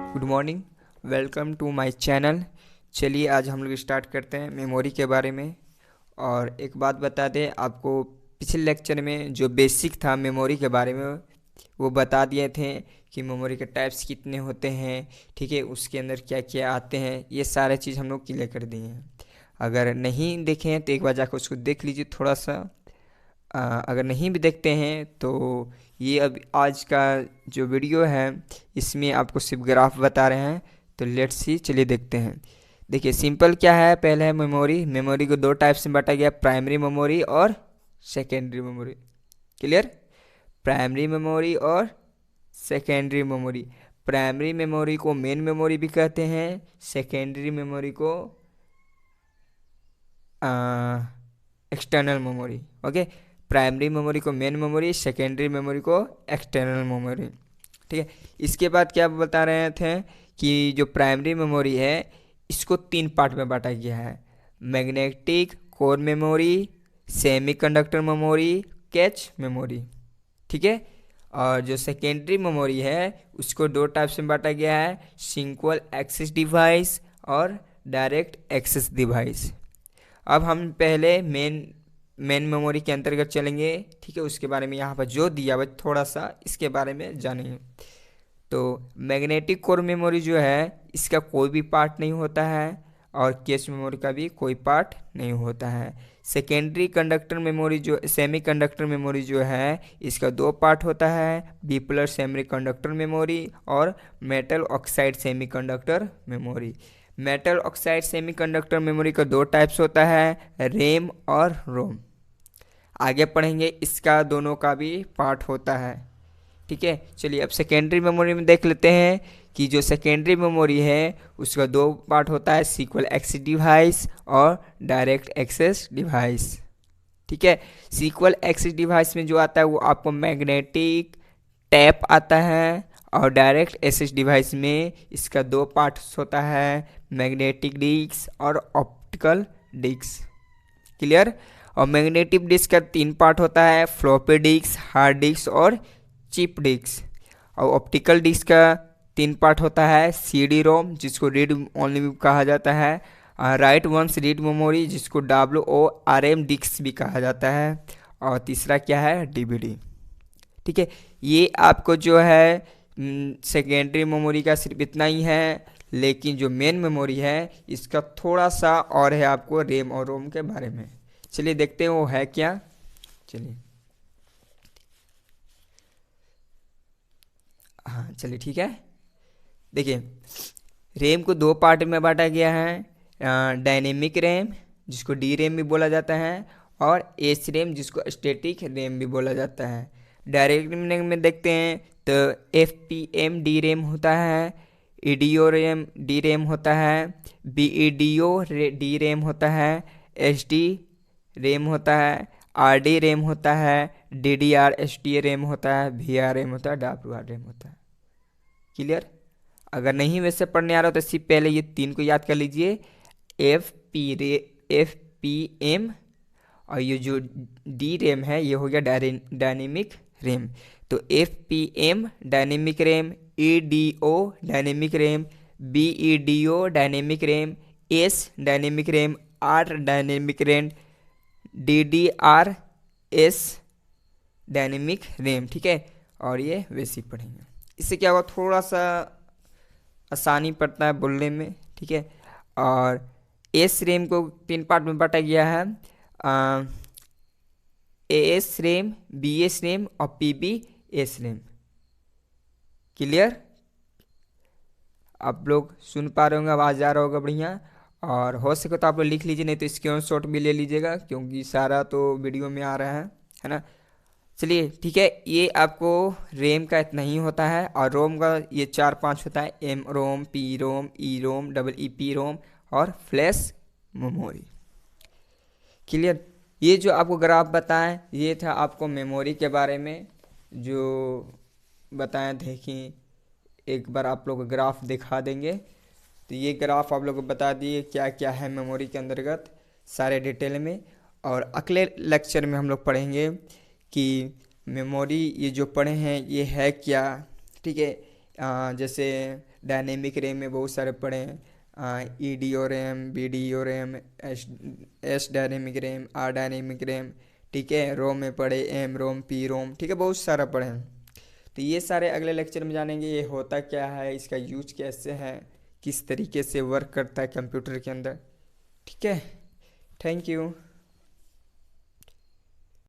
Good morning, welcome to my channel. चलिए आज हम लोग स्टार्ट करते हैं मेमोरी के बारे में। और एक बात बता दें आपको, पिछले लेक्चर में जो बेसिक था मेमोरी के बारे में वो बता दिए थे कि मेमोरी के टाइप्स कितने होते हैं, ठीक है, उसके अंदर क्या क्या आते हैं, ये सारे चीज़ हम लोग क्लियर कर दिए हैं। अगर नहीं देखे हैं तो एक बार जाकर उसको देख लीजिए थोड़ा सा। अगर नहीं भी देखते हैं तो ये अब आज का जो वीडियो है इसमें आपको सिर्फ ग्राफ बता रहे हैं। तो लेट्स सी, चलिए देखते हैं। देखिए सिंपल क्या है, पहले है मेमोरी। मेमोरी को दो टाइप्स में बांटा गया, प्राइमरी मेमोरी और secondary memory. Clear? Primary memory और सेकेंडरी मेमोरी। प्राइमरी मेमोरी को मेन मेमोरी भी कहते हैं, सेकेंडरी मेमोरी को external memory. Okay, primary memory को मेन मेमोरी, सेकेंडरी मेमोरी को एक्सटर्नल मेमोरी। ठीक है, इसके बाद क्या बता रहे थे कि जो प्राइमरी मेमोरी है इसको तीन पार्ट में बांटा गया है, magnetic core memory, semiconductor memory, cache memory. ठीक है, और जो सेकेंडरी मेमोरी है उसको दो टाइप्स में बांटा गया है, सिंक्वल एक्सेस डिवाइस और डायरेक्ट एक्सेस डिवाइस। अब हम पहले मेन मेमोरी के अंतर्गत चलेंगे, ठीक है। उसके बारे में यहाँ पर जो दिया हुआ थोड़ा सा इसके बारे में जानेंगे। तो मैग्नेटिक कोर मेमोरी जो है इसका कोई भी पार्ट नहीं होता है और कैश मेमोरी का भी कोई पार्ट नहीं होता है। सेकेंडरी कंडक्टर मेमोरी जो सेमी कंडक्टर मेमोरी जो है इसका दो पार्ट होता है, बिपोलर सेमी कंडक्टर मेमोरी और metal oxide semi conductor memory. Metal oxide semi conductor memory का दो टाइप्स होता है, रैम और रोम। आगे पढ़ेंगे इसका दोनों का भी पार्ट होता है, ठीक है। चलिए अब सेकेंडरी मेमोरी में देख लेते हैं कि जो सेकेंडरी मेमोरी है उसका दो पार्ट होता है, सीक्वल एक्सेस डिवाइस और डायरेक्ट एक्सेस डिवाइस। ठीक है, सीक्वल एक्सेस डिवाइस में जो आता है वो आपको मैग्नेटिक टैप आता है और डायरेक्ट एक्सेस डिवाइस में इसका दो पार्ट्स होता है, मैग्नेटिक डिस्क और ऑप्टिकल डिस्क। क्लियर? और मैग्नेटिक डिस्क का तीन पार्ट होता है, फ्लॉपी डिस्क, हार्ड डिस्क और चिप डिस्क। और ऑप्टिकल डिस्क का तीन पार्ट होता है, CD रोम जिसको रीड ओनली कहा जाता है, राइट वंस रीड मेमोरी जिसको WORM डिस्क भी कहा जाता है, और तीसरा क्या है, DVD। ठीक है, ये आपको जो है सेकेंडरी मेमोरी का सिर्फ इतना ही है, लेकिन जो मेन मेमोरी है इसका थोड़ा सा और है आपको रैम और रोम के बारे में। चलिए देखते हैं वो है क्या। चलिए, हाँ चलिए ठीक है। देखिए रैम को दो पार्ट में बांटा गया है, डायनेमिक रैम जिसको डी रैम भी बोला जाता है और एस रैम जिसको स्टैटिक रैम भी बोला जाता है। डायरेक्ट में देखते हैं तो FPM डी रैम होता है, EDO रैम डी रैम होता है, BEDO डी रैम होता है, SD रैम होता है, RD रैम होता है, DDR SDA रैम होता है, VR रैम होता है, WR रैम होता है। क्लियर? अगर नहीं वैसे पढ़ने आ रहा हो तो सिर्फ पहले ये तीन को याद कर लीजिए, FPM और ये जो डी रैम है ये हो गया डायनेमिक रैम। तो FPM dynamic RAM, EDO dynamic RAM, BEDO dynamic RAM, S dynamic RAM, R dynamic RAM, DDRS dynamic RAM. ठीक है, और ये बेसिक पढ़ेंगे। इससे क्या होगा, थोड़ा सा आसानी पड़ता है बोलने में, ठीक है। और एस रैम को तीन पार्ट में बांटा गया है, AS रैम, BS रैम और PBS रैम। क्लियर? आप लोग सुन पा रहे होंगे, आवाज़ आ रहा होगा बढ़िया। और हो सके तो आप लोग लिख लीजिए, नहीं तो स्क्रीनशॉट भी ले लीजिएगा क्योंकि सारा तो वीडियो में आ रहा है ना। चलिए ठीक है, ये आपको रैम का इतना ही होता है और रोम का ये चार पांच होता है, M रोम, P रोम, E रोम, EEP रोम और फ्लैश मेमोरी। क्लियर? ये जो आपको ग्राफ बताएं ये था आपको मेमोरी के बारे में जो बताए थे कि एक बार आप लोग ग्राफ दिखा देंगे। तो ये ग्राफ आप लोग को बता दिए क्या क्या है मेमोरी के अंतर्गत सारे डिटेल में। और अगले लेक्चर में हम लोग पढ़ेंगे कि मेमोरी ये जो पढ़े हैं ये है क्या। ठीक है, जैसे डायनेमिक रैम में बहुत सारे पढ़े हैं, E D O RAM, B D O RAM, S dynamic RAM, R dynamic RAM. ठीक है, रोम में पढ़े एम रोम, पी रोम। ठीक है, बहुत सारा पढ़े हैं। तो ये सारे अगले लेक्चर में जानेंगे ये होता क्या है, इसका यूज कैसे है, किस तरीके से वर्क करता है कंप्यूटर के अंदर। ठीक है, थैंक यू।